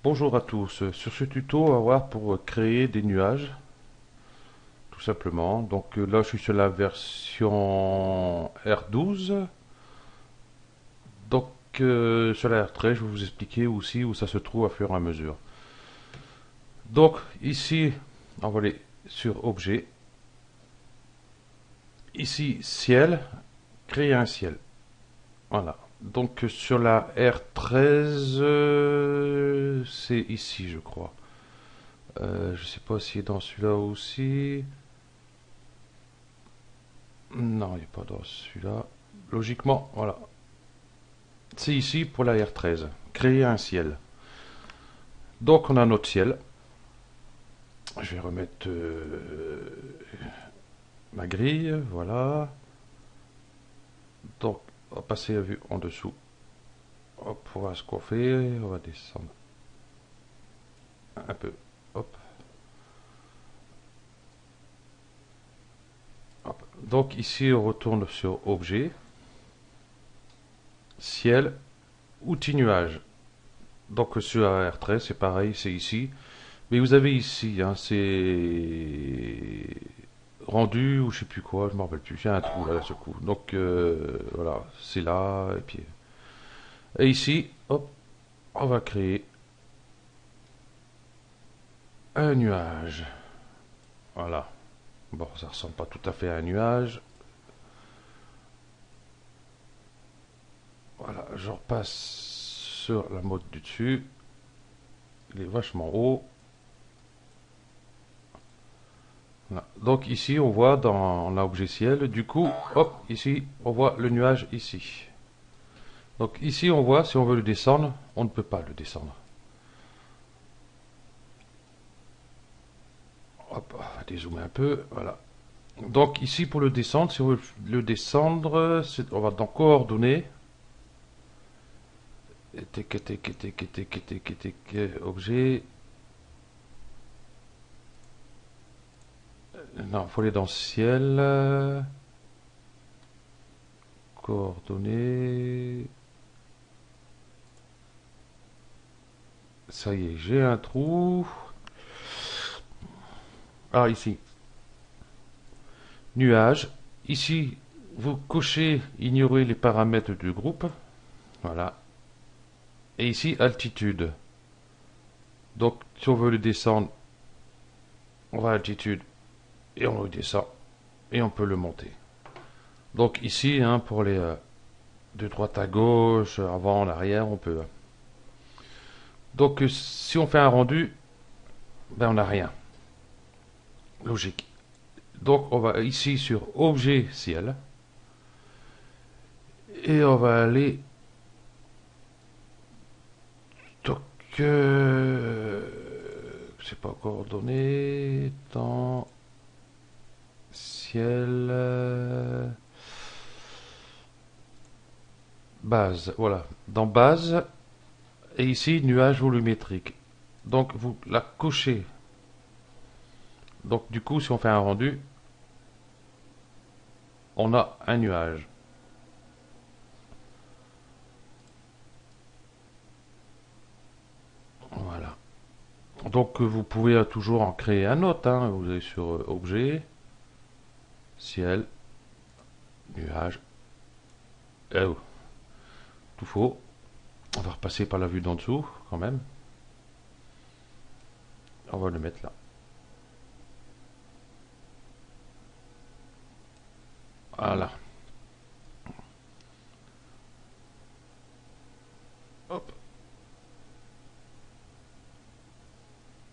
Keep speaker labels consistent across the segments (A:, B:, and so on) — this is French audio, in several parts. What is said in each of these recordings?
A: Bonjour à tous. Sur ce tuto, on va voir pour créer des nuages, tout simplement. Donc là, je suis sur la version R12. Donc sur la R13, je vais vous expliquer aussi où ça se trouve à fur et à mesure. Donc ici, on va aller sur Objet. Ici, Ciel, créer un ciel. Voilà. Donc sur la R13, c'est ici, je crois. Je sais pas si dans celui-là aussi. Non, il n'y a pas dans celui-là. Logiquement, voilà. C'est ici pour la R13. Créer un ciel. Donc on a notre ciel. Je vais remettre ma grille. Voilà. Donc on va passer la vue en dessous. Hop, on va ce qu'on fait. On va descendre un peu. Hop. Hop. Donc ici on retourne sur Objet. Ciel. Outil nuage. Donc sur la R13 c'est pareil, c'est ici. Mais vous avez ici, hein, c'est rendu ou je sais plus quoi, je m'en rappelle plus. J'ai un trou là, ce coup. Donc voilà, c'est là et puis et ici, hop, on va créer un nuage. Voilà. Bon, ça ressemble pas tout à fait à un nuage. Voilà, je repasse sur la mode du dessus. Il est vachement haut. Voilà. Donc ici, on voit dans l'objet ciel. Du coup, hop, ici, on voit le nuage ici. Donc ici, on voit, si on veut le descendre, on ne peut pas le descendre. Hop, on va dézoomer un peu, voilà. Donc ici, pour le descendre, si on veut le descendre, on va dans coordonnées. Objet. Non, il faut aller dans ciel. Coordonnées. Ça y est, j'ai un trou. Ah, ici. Nuage. Ici, vous cochez ignorer les paramètres du groupe. Voilà. Et ici, altitude. Donc, si on veut le descendre, on va à altitude et on le descend. Et on peut le monter. Donc ici, hein, pour les de droite à gauche, avant, en arrière, on peut. Donc si on fait un rendu, ben on n'a rien. Logique. Donc on va ici sur Objet Ciel. Et on va aller. Donc, c'est pas coordonné. Dans ciel. Base. Voilà. Dans base. Et ici, nuage volumétrique. Donc vous la cochez. Donc du coup, si on fait un rendu, on a un nuage. Voilà. Donc vous pouvez toujours en créer un autre, hein. Vous allez sur Objet, Ciel, Nuage. Oh, tout faux. On va repasser par la vue d'en dessous, quand même. On va le mettre là. Voilà. Hop.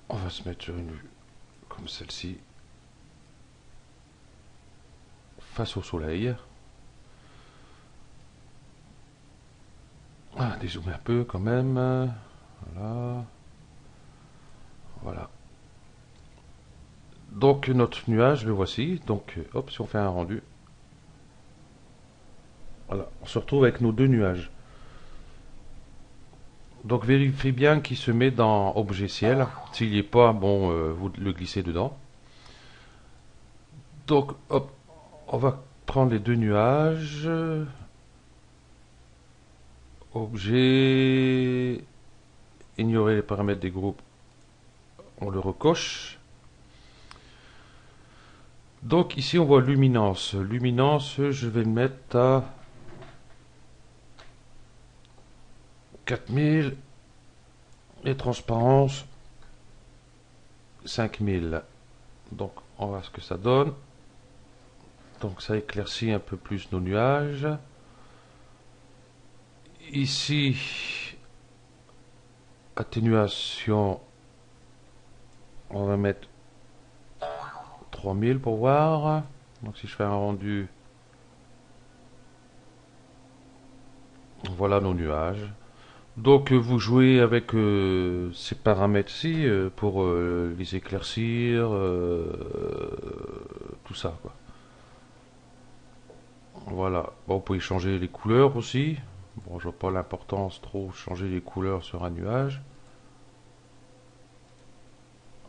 A: On va se mettre sur une vue comme celle-ci, face au soleil. Ah, dézoomer un peu quand même. Voilà. Voilà. Donc notre nuage, le voici. Donc hop, si on fait un rendu, voilà, on se retrouve avec nos deux nuages. Donc vérifiez bien qu'il se met dans objet ciel. S'il n'y est pas, bon, vous le glissez dedans. Donc hop, on va prendre les deux nuages. Objet ignorer les paramètres des groupes, on le recoche. Donc ici on voit luminance. Luminance, je vais le mettre à 4000 et transparence 5000. Donc on va voir ce que ça donne. Donc ça éclaircit un peu plus nos nuages. Ici, atténuation, on va mettre 3000 pour voir. Donc si je fais un rendu, voilà nos nuages. Donc vous jouez avec ces paramètres-ci pour les éclaircir, tout ça, quoi. Voilà. Bon, vous pouvez changer les couleurs aussi. Bon, je vois pas l'importance trop changer les couleurs sur un nuage.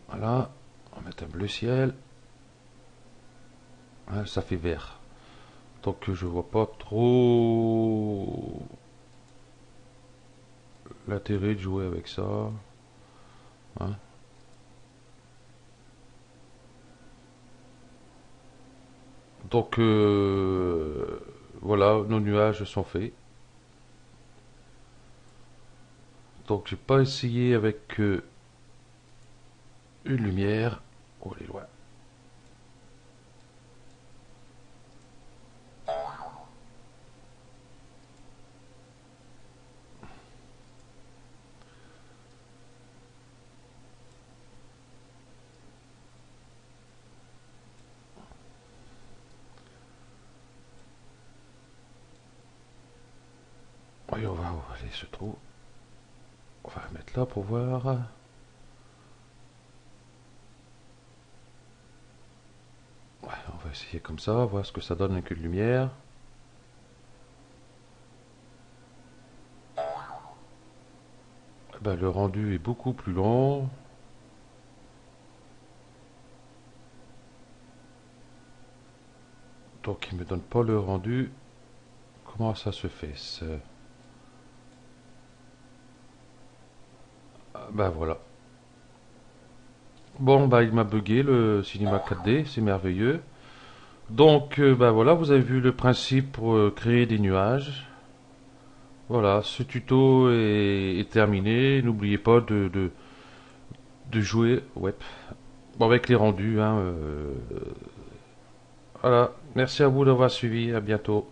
A: Voilà. On va mettre un bleu ciel. Hein, ça fait vert. Donc je vois pas trop l'intérêt de jouer avec ça. Hein. Donc voilà, nos nuages sont faits. Donc j'ai pas essayé avec une lumière. Oh, elle est loin. Oui, on va où aller se trouve. On va la mettre là pour voir. Ouais, on va essayer comme ça, voir ce que ça donne avec une lumière. Ben, le rendu est beaucoup plus long. Donc il me donne pas le rendu. Comment ça se fait ben voilà. Bon, bah il m'a bugué le cinéma 4D, c'est merveilleux. Donc, ben voilà, vous avez vu le principe pour créer des nuages. Voilà, ce tuto est terminé. N'oubliez pas de jouer ouais, bon, avec les rendus. Hein, voilà, merci à vous d'avoir suivi. À bientôt.